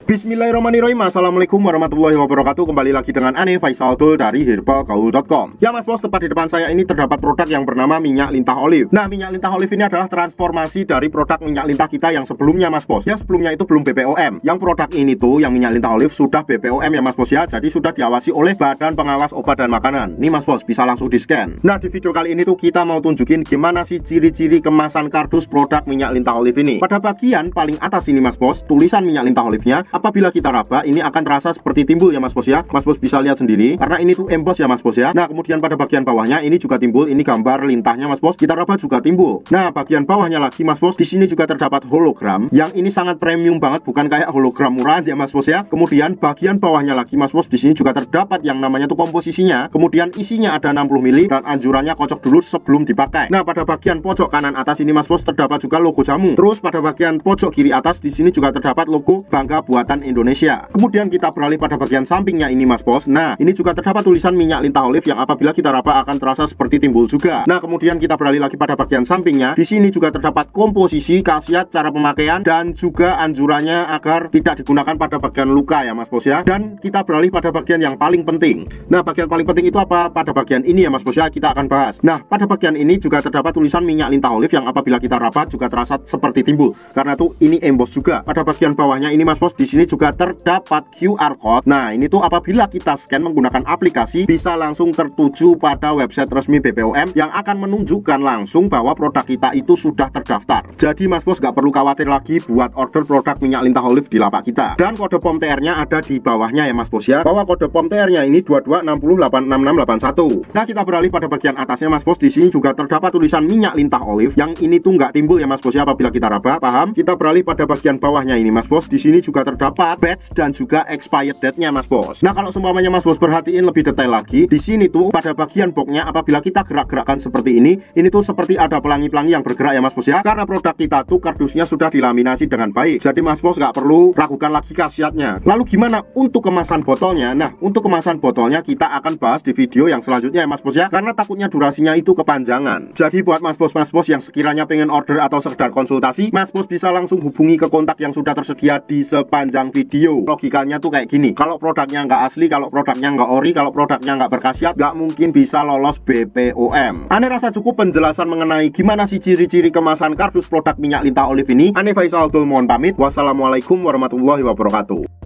Bismillahirrahmanirrahim. Assalamualaikum warahmatullahi wabarakatuh. Kembali lagi dengan Ane Faisal Tool dari herbalgaul.com. Ya mas bos, tepat di depan saya ini terdapat produk yang bernama minyak lintah olive. Nah, minyak lintah olive ini adalah transformasi dari produk minyak lintah kita yang sebelumnya mas bos. Ya sebelumnya itu belum BPOM. Yang produk ini tuh yang minyak lintah olive sudah BPOM ya mas bos ya. Jadi sudah diawasi oleh Badan Pengawas Obat dan Makanan. Nih mas bos, bisa langsung di scan. Nah, di video kali ini tuh kita mau tunjukin gimana sih ciri-ciri kemasan kardus produk minyak lintah olive ini. Pada bagian paling atas ini mas bos, tulisan minyak lintah olive-nya apabila kita raba ini akan terasa seperti timbul ya mas bos ya. Mas bos bisa lihat sendiri karena ini tuh emboss ya mas bos ya. Nah, kemudian pada bagian bawahnya ini juga timbul, ini gambar lintahnya mas bos. Kita raba juga timbul. Nah, bagian bawahnya lagi mas bos, di sini juga terdapat hologram yang ini sangat premium banget, bukan kayak hologram murah ya mas bos ya. Kemudian bagian bawahnya lagi mas bos, di sini juga terdapat yang namanya tuh komposisinya. Kemudian isinya ada 60 ml dan anjurannya kocok dulu sebelum dipakai. Nah, pada bagian pojok kanan atas ini mas bos terdapat juga logo jamu. Terus pada bagian pojok kiri atas di sini juga terdapat logo Bangga Buatan Indonesia. Kemudian kita beralih pada bagian sampingnya ini mas bos. Nah, ini juga terdapat tulisan minyak lintah olive yang apabila kita raba akan terasa seperti timbul juga. Nah, kemudian kita beralih lagi pada bagian sampingnya. Di sini juga terdapat komposisi, khasiat, cara pemakaian dan juga anjurannya agar tidak digunakan pada bagian luka ya mas bos ya. Dan kita beralih pada bagian yang paling penting. Nah, bagian paling penting itu apa? Pada bagian ini ya mas bos ya, kita akan bahas. Nah, pada bagian ini juga terdapat tulisan minyak lintah olive yang apabila kita raba juga terasa seperti timbul. Karena tuh ini emboss juga. Pada bagian bawahnya ini mas bos, di sini juga terdapat QR code. Nah, ini tuh apabila kita scan menggunakan aplikasi bisa langsung tertuju pada website resmi BPOM yang akan menunjukkan langsung bahwa produk kita itu sudah terdaftar. Jadi mas bos nggak perlu khawatir lagi buat order produk minyak lintah olive di lapak kita. Dan kode POM TR-nya ada di bawahnya ya mas bos ya. Bahwa kode POM TR-nya ini 2260866681. Nah, kita beralih pada bagian atasnya mas bos. Di sini juga terdapat tulisan minyak lintah olive yang ini tuh nggak timbul ya mas bos ya apabila kita raba. Paham? Kita beralih pada bagian bawahnya ini mas bos. Di sini juga terdapat batch dan juga expired date-nya mas bos. Nah, kalau semuanya mas bos perhatiin lebih detail lagi, di sini tuh pada bagian boxnya apabila kita gerak-gerakkan seperti ini tuh seperti ada pelangi-pelangi yang bergerak ya mas bos ya. Karena produk kita tuh kardusnya sudah dilaminasi dengan baik. Jadi mas bos nggak perlu ragukan lagi khasiatnya. Lalu gimana untuk kemasan botolnya? Nah, untuk kemasan botolnya kita akan bahas di video yang selanjutnya ya mas bos ya. Karena takutnya durasinya itu kepanjangan. Jadi buat mas bos yang sekiranya pengen order atau sekedar konsultasi, mas bos bisa langsung hubungi ke kontak yang sudah tersedia di sepanjang video. Logikanya tuh kayak gini, kalau produknya nggak asli, kalau produknya nggak ori, kalau produknya nggak berkhasiat, nggak mungkin bisa lolos BPOM. Ane rasa cukup penjelasan mengenai gimana sih ciri-ciri kemasan kardus produk minyak lintah olive ini. Ane Faisal Tool mohon pamit. Wassalamualaikum warahmatullahi wabarakatuh.